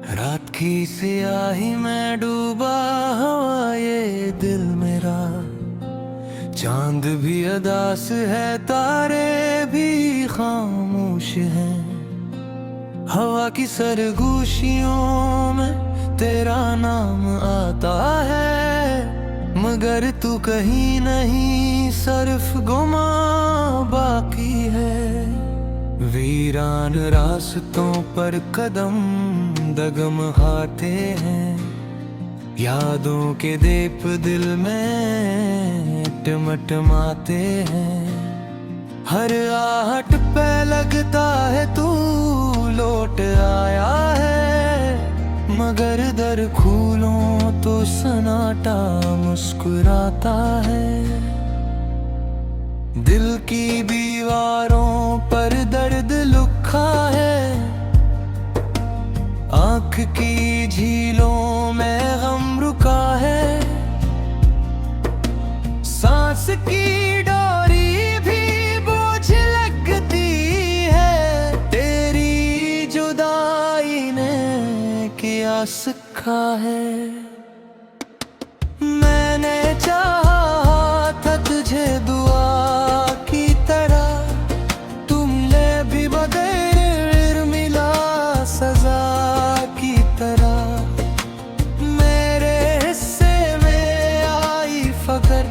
रात की स्याही में डूबा हुआ ये दिल मेरा। चांद भी अदास है, तारे भी खामोश हैं। हवा की सरगोशियों में तेरा नाम आता है, मगर तू कहीं नहीं, सिर्फ गुमा बाकी है। वीरान रास्तों पर कदम डगमगाते हैं, यादों के दीप दिल में टिमटिमाते हैं। हर आहट पे लगता है तू लौट आया है, मगर दर खोलूं तो सन्नाटा मुस्कुराता है। दिल की दीवारों पर दर्द लिखा है, आँख की झीलों में गम रुका है। सांस की डोरी भी बोझ लगती है, तेरी जुदाई ने किया सिखा है। मैंने चाहा था तुझे दुआ की तरह, तुमने भी बगैर मिला सजा की तरह। मेरे हिस्से में आई फकर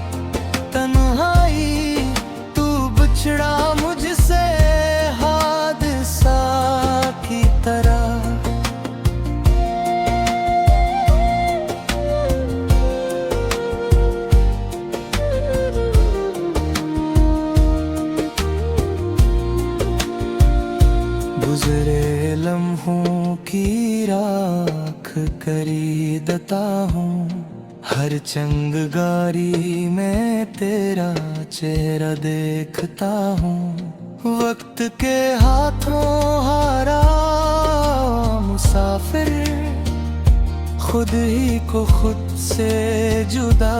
तन्हाई, तू बिछड़ा मुझसे हादसा की तरह। गुजरे लम्हों की राख खरीदता हूँ, हर चंगारी में तेरा चेहरा देखता हूँ। वक्त के हाथों हारा मुसाफिर, खुद ही को खुद से जुदा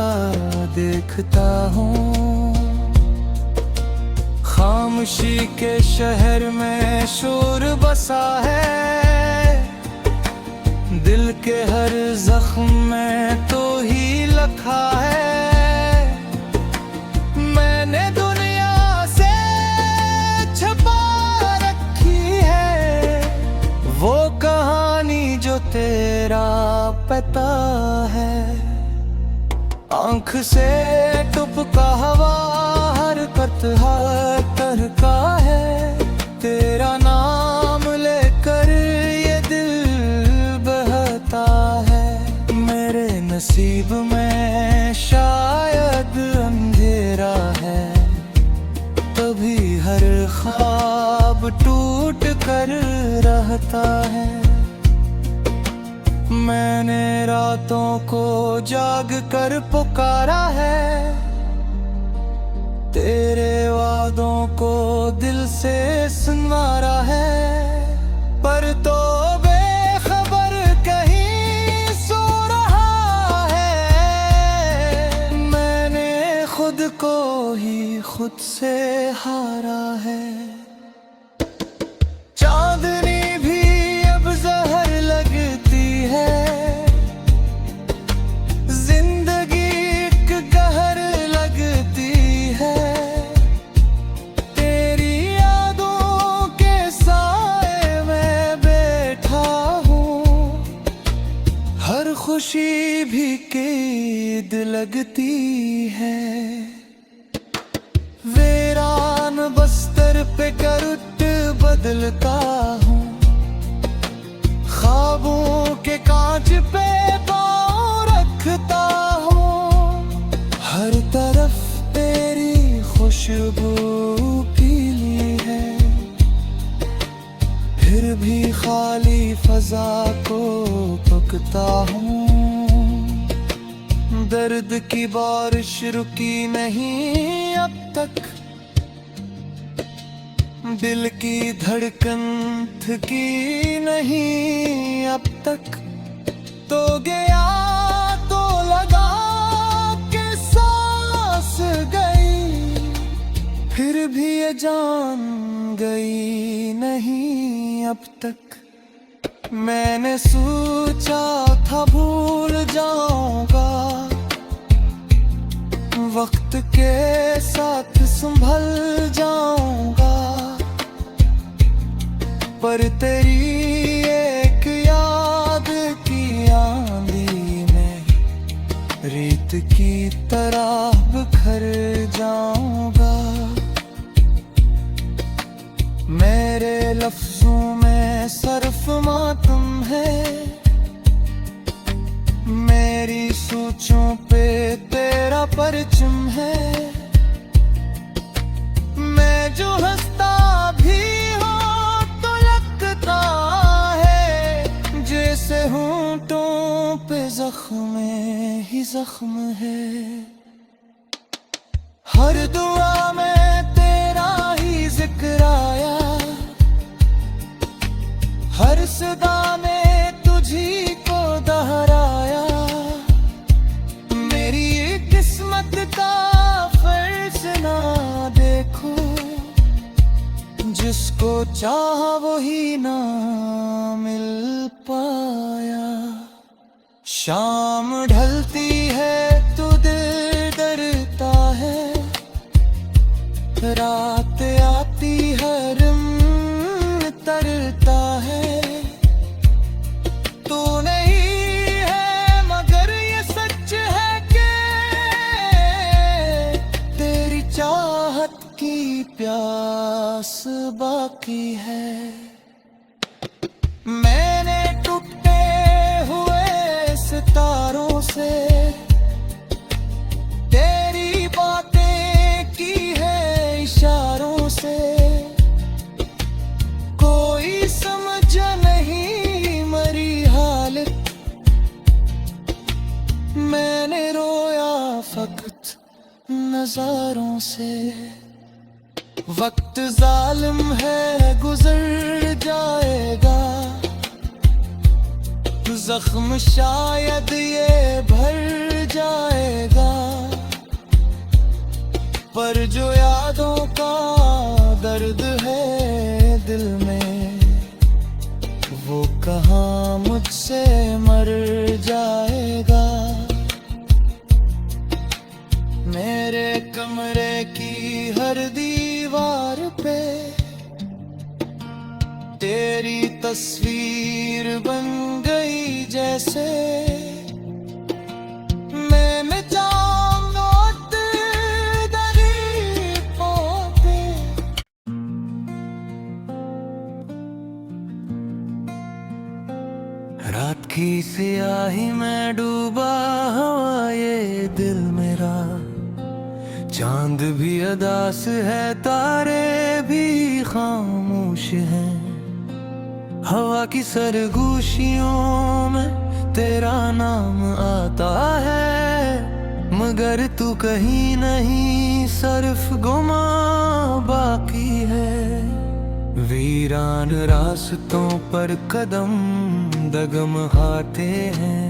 देखता हूँ। खामोशी के शहर में शोर बसा है, दिल के हर जख्म में तो ही लिखा है। मैंने दुनिया से छुपा रखी है, वो कहानी जो तेरा पता है। आँख से टपका हवा हरकत हर तरह का है, तेरा नाम लेकर ये दिल बहता है। मेरे नसीब में शायद अंधेरा है, तभी हर ख्वाब टूट कर रहता है। मैंने रातों को जाग कर पुकारा है, तेरे वादों को दिल से सुनवारा है। पर तो बेखबर कहीं सो रहा है, मैंने खुद को ही खुद से हारा है। चांदनी भी अब जहर लगती है, जिंदगी एक कहर लगती है। तेरी यादों के साए में बैठा हूँ, हर खुशी भी कैद लगती है। वीरान बस्तर पे करवट बदलता हूँ, ख्वाबों के कांच पे पाँव रखता हूँ। हर तरफ तेरी खुशबू पीली है, फिर भी खाली फजा को पकता हूँ। दर्द की बारिश रुकी नहीं अब तक, दिल की धड़कन थकी नहीं अब तक। तो गया तो लगा के सांस गई, फिर भी ये जान गई नहीं अब तक। मैंने सोचा था भूल जाऊंगा, वक्त के साथ संभल जाऊंगा, पर तेरी एक याद की आंधी में रेत की तरह बिखर जाऊंगा। मेरे लफ्जों में सिर्फ मातम है, मेरी सोचों पे तेरा परचम है। मैं जो हंसता भी हूँ तो लगता है जैसे होंठों पे जख्म ही जख्म है। हर दुआ में तेरा ही जिक्र आया, हर सदा में तुझी को दोहराया। मेरी किस्मत का फर्ज ना देखो, जिसको चाहा वही ना मिल पाया। शाम ढलती है तो दिल डरता है, रात आती है रम तरता है। तू नहीं है मगर ये सच है कि तेरी चाहत की प्यास बाकी है। मैंने टूटे हुए सितारों से तेरी बातें की है इशारों से, कोई समझ नहीं मरी हालत। मैंने रोया फकत नजारों से। वक्त जालिम है गुजर जाएगा, जख्म शायद ये भर जाएगा, पर जो यादों का दर्द है दिल में वो कहाँ मुझसे मर जाएगा। मेरे कमरे की हर दीवार पे तेरी तस्वीर बन गई जैसे। मैं जाऊंगा तेरी पे। रात की सियाही में डूबा हुआ ये दिल मेरा, चांद भी अदास है तारे भी खामोश हैं। हवा की सरगोशियों में तेरा नाम आता है, मगर तू कहीं नहीं सिर्फ गुमा बाकी है। वीरान रास्तों पर कदम डगमगाते हैं,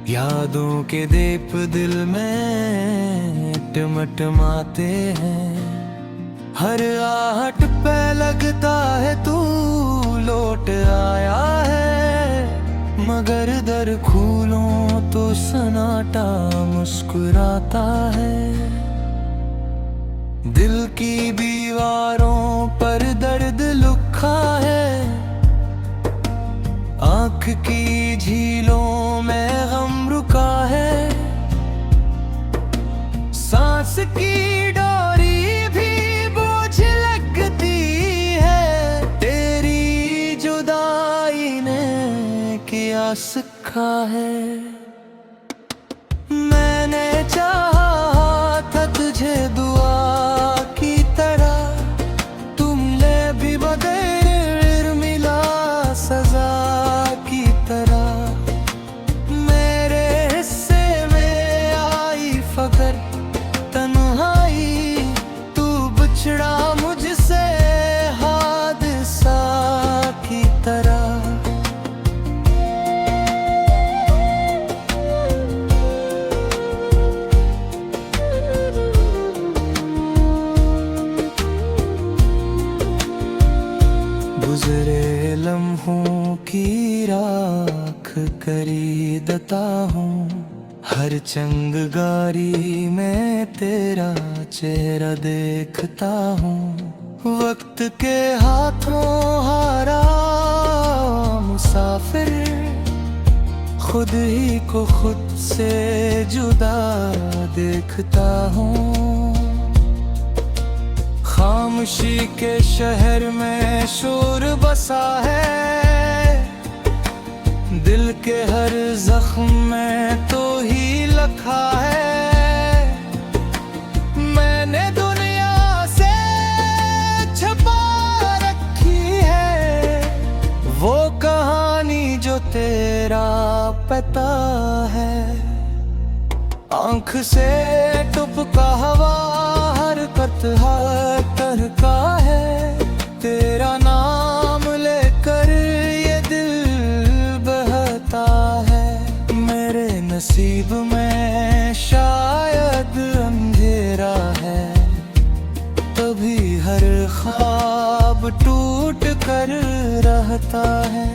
यादों के दीप दिल में टिमटिमाते हैं। हर आहट पे लगता है तू लौट आया है, मगर दर खोलूं तो सन्नाटा मुस्कुराता है। दिल की दीवारों पर दर्द लिखा है, आँख की झीलों में गम रुका है। सांस की डोरी भी बोझ लगती है, तेरी जुदाई ने किया सिखा है। मैंने चाहा था तुझे दुआ की तरह, तुमने भी बगैर मिला सजा की तरह। मेरे हिस्से में आई फकर तन्हाई, तू बिछड़ा मुझसे हादसा की तरह। गुजरे लम्हों की राख खरीदता हूँ, हर चंगारी में तेरा चेहरा देखता हूँ। वक्त के हाथों हारा मुसाफिर, खुद ही को खुद से जुदा देखता हूँ। खामोशी के शहर में शोर बसा है, दिल के हर जख्म में तो ही लखा है। मैंने दुनिया से छुपा रखी है वो कहानी जो तेरा पता है। आंख से टपका हवा हरकत हर तरह का है, तेरा नाम लेकर ये दिल बहता है। मेरे नसीब में शायद अंधेरा है, तभी हर ख्वाब टूट कर रहता है।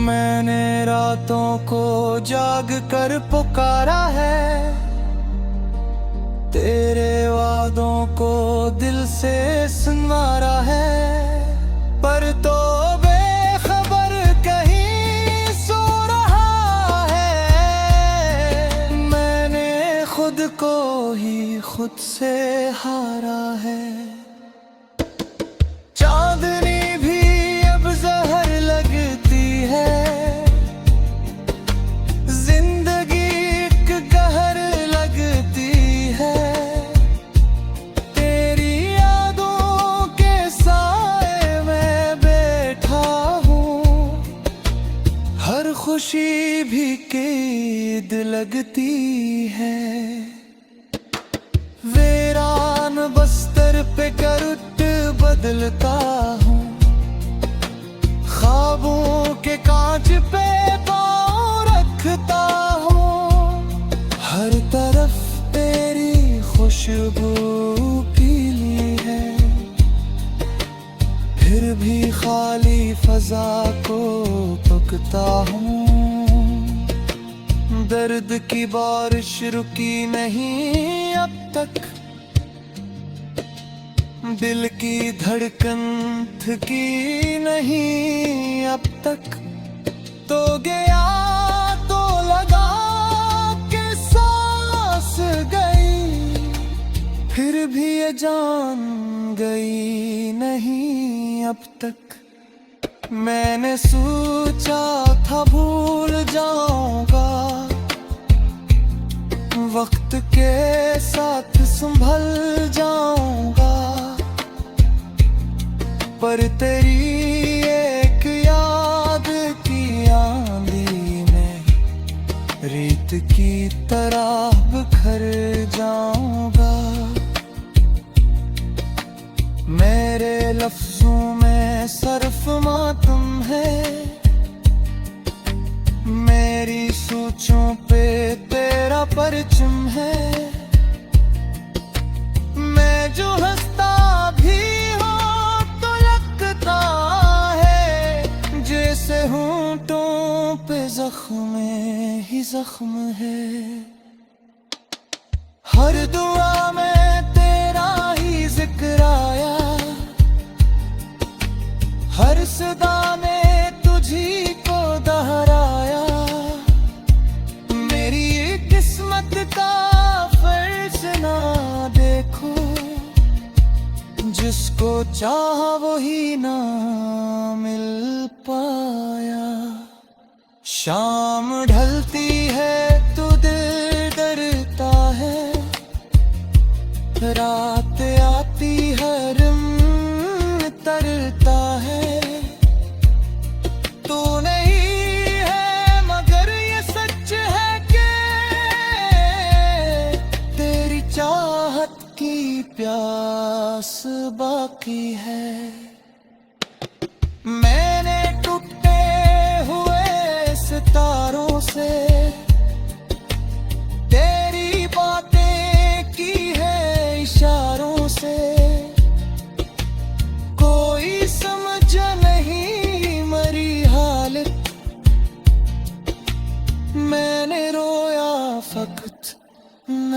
मैंने रातों को जाग कर पुकारा है, तेरे वादों को दिल से सुनवारा है। पर तो बेखबर कहीं सो रहा है, मैंने खुद को ही खुद से हारा है। चांदनी भी अब जहर लगती है, जिंदगी एक कहर लगती है। तेरी यादों के साए में बैठा हूँ, हर खुशी भी कैद लगती है। वीरान बस्तर पे करवट बदलता हूँ, ख्वाबों के कांच पे पाँव रखता हूँ। हर तरफ तेरी खुशबू पीली है, फिर भी खाली फजा को तकता हूँ। दर्द की बारिश रुकी नहीं अब तक, दिल की धड़कन थकी नहीं अब तक। तो गया तो लगा के सांस गई, फिर भी ये जान गई नहीं अब तक। मैंने सोचा था भूल जाऊंगा, वक्त के साथ संभल जाऊंगा। पर तेरी एक याद की आंधी में रेत की तरह बिखर जाऊंगा। मेरे लफ्जों में सिर्फ मातम है, मेरी सोचों पे तेरा परचम है। मैं जो हंसता भी हूँ तो लगता है, जैसे होंठों पे जख्म ही जख्म है। हर दुआ में तेरा ही जिक्र आया, हर सदा में तुझी को दोहराया। मेरी किस्मत का फर्ज ना देखो, जिसको चाहा वही ना मिल पाया। शाम ढलती है तो दिल डरता है, रात आती है रम तरता है। तू नहीं है मगर ये सच है कि तेरी चाहत की प्यास बाकी है। मैंने टूटे हुए सितारों से तेरी बातें की है इशारों से। कोई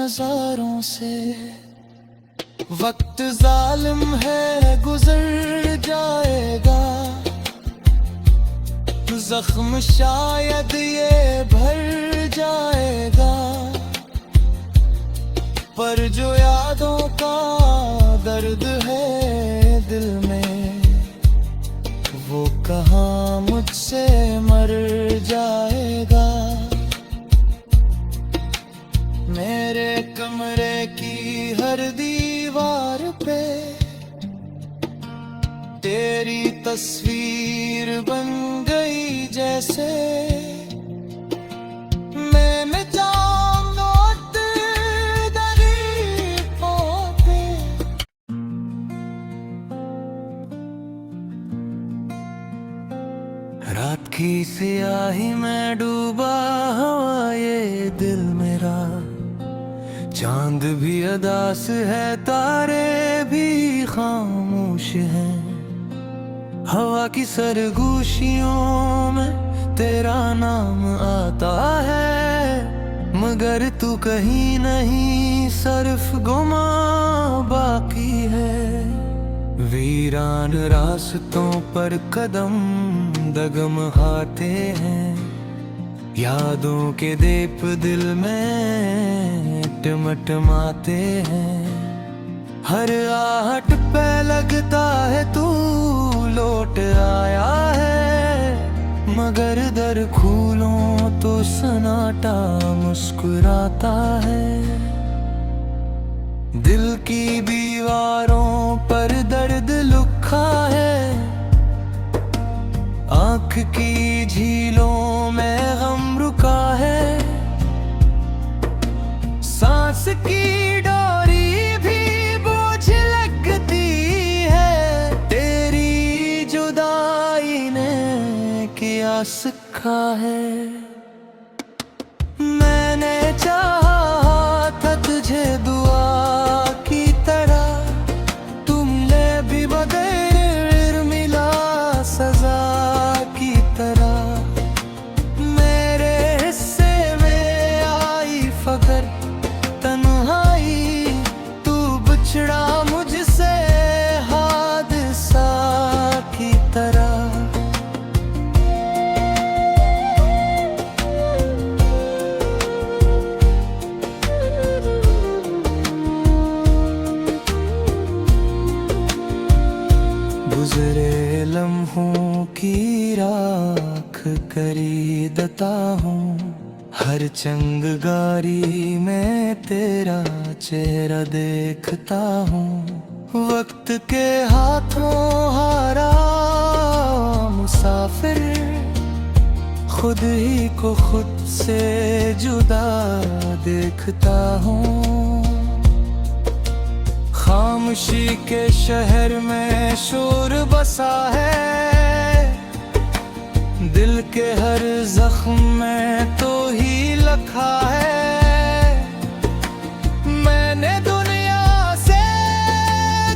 नजारों से। वक्त जालिम है गुजर जाएगा, जख्म शायद ये भर जाएगा, पर जो यादों का दर्द है दिल में, वो कहाँ मुझसे मर जाएगा। मेरे कमरे की हर दीवार पे तेरी तस्वीर बन गई जैसे। मैंने रात की सियाही में डूबा हुआ ये दिल मेरा, चांद भी अदास है, तारे भी खामोश हैं। हवा की सरगोशियों में तेरा नाम आता है, मगर तू कहीं नहीं, सिर्फ गुमा बाकी है। वीरान रास्तों पर कदम डगमगाते हैं, यादों के दीप दिल में टिमटिमाते हैं। हर आहट पे लगता है तू लौट आया है, मगर दर खोलूं तो सन्नाटा मुस्कुराता है। दिल की दीवारों पर दर्द लिखा है, आँख की झीलों में गम रुका है। सांस की डोरी भी बोझ लगती है, तेरी जुदाई ने किया सिखा है। मैंने चाहा था तुझे दुआ की तरह, तुमने भी बगैर मिला सजा की तरह। मेरे हिस्से में आई फकर तन्हाई, तू बिछड़ा मुझसे हादसा की तरह। गुजरे लम्हों की राख खरीदता हूँ, हर चंगारी में तेरा चेहरा देखता हूँ। वक्त के हाथों हारा मुसाफिर, खुद ही को खुद से जुदा देखता हूँ। खामोशी के शहर में शोर बसा है, दिल के हर जख्म में तो ही लिखा है। मैंने दुनिया से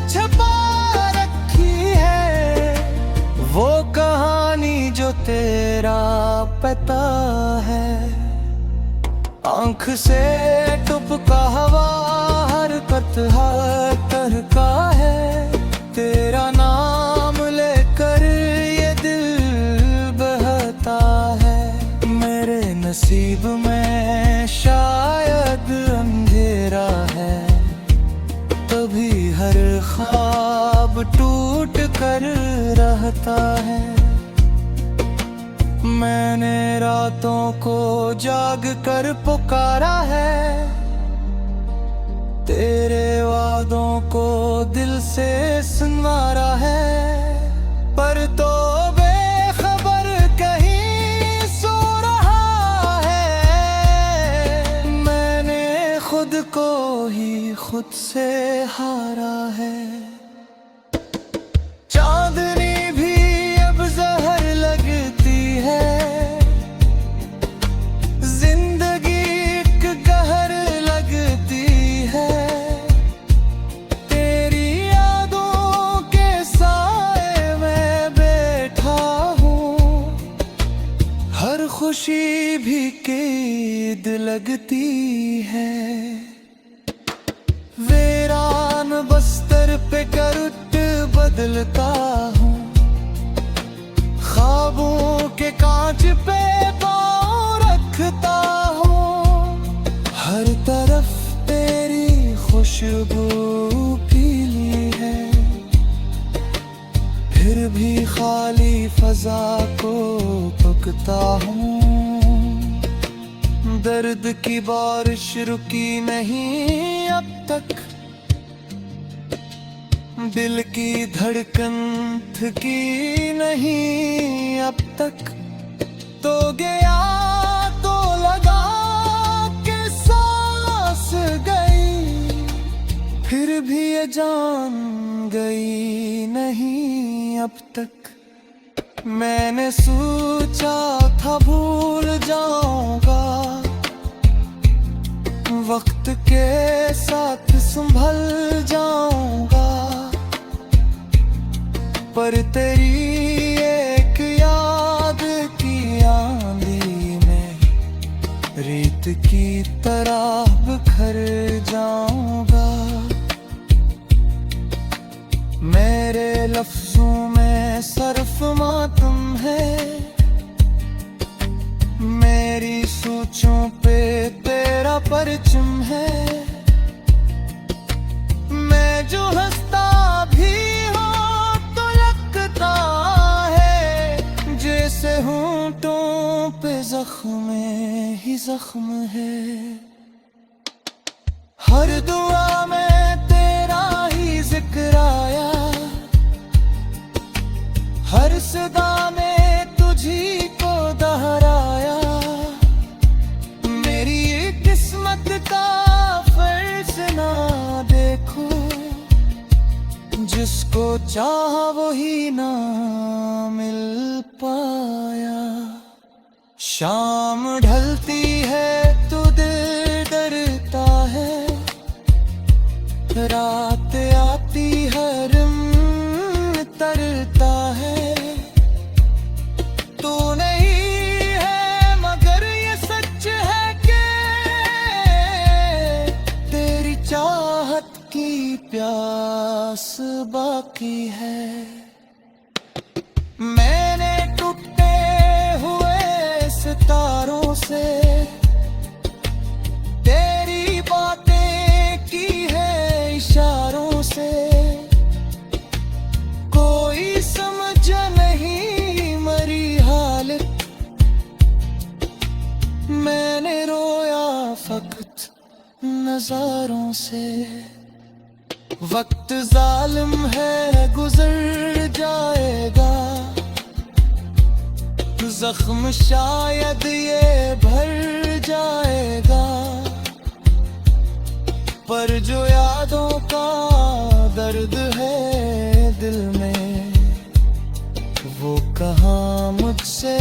छुपा रखी है, वो कहानी जो तेरा पता है। आँख से टपका हवा हरकत हर तरह का है, तेरा नाम लेकर ये दिल बहता है। मेरे नसीब में शायद अंधेरा है, तभी हर ख्वाब टूट कर रहता है। मैंने रातों को जाग कर पुकारा है, तेरे वादों को दिल से सुनवारा है, पर तो बेखबर कहीं सो रहा है। मैंने खुद को ही खुद से हारा है। चांदनी भी अब जहर लगती है, जिंदगी एक कहर लगती है। तेरी यादों के साए में बैठा हूँ, हर खुशी भी कैद लगती है। बदलता हूँ, ख्वाबों के कांच पे पाँव रखता हूँ। हर तरफ तेरी खुशबू फैली है, फिर भी खाली फजा को पकता हूँ। दर्द की बारिश रुकी नहीं अब तक, दिल की धड़कन थकी नहीं अब तक। तो गया तो लगा के सांस गई, फिर भी ये जान गई नहीं अब तक। मैंने सोचा था भूल जाऊंगा, वक्त के साथ संभल जाऊंगा, पर तेरी एक याद की आंधी में रेत की तरह बिखर जाऊंगा। मेरे लफ्जों में सर्फ मातम है, मेरी सोचों पे तेरा परचम है। मैं जो हंसता भी हूँ तो लगता है जैसे होंठों पे जख्म ही जख्म है। हर दुआ में तेरा ही जिक्र आया, हर सदा में तुझी को दोहराया। मेरी किस्मत का फर्ज ना देखो, जिसको चाहा वही ना मिल पाया। शाम ढलती है तो दिल डरता है, रात आती है रिम तरता है। तू नहीं है मगर ये सच है कि तेरी चाहत की प्यास बाकी है। मैंने टूटे हुए सितारों से तेरी बातें की है इशारों से, कोई समझ नहीं मरी हालत। मैंने रोया फकत नजारों से। वक्त जालिम है गुजर जाएगा, जख्म शायद ये भर जाएगा, पर जो यादों का दर्द है दिल में वो कहाँ मुझसे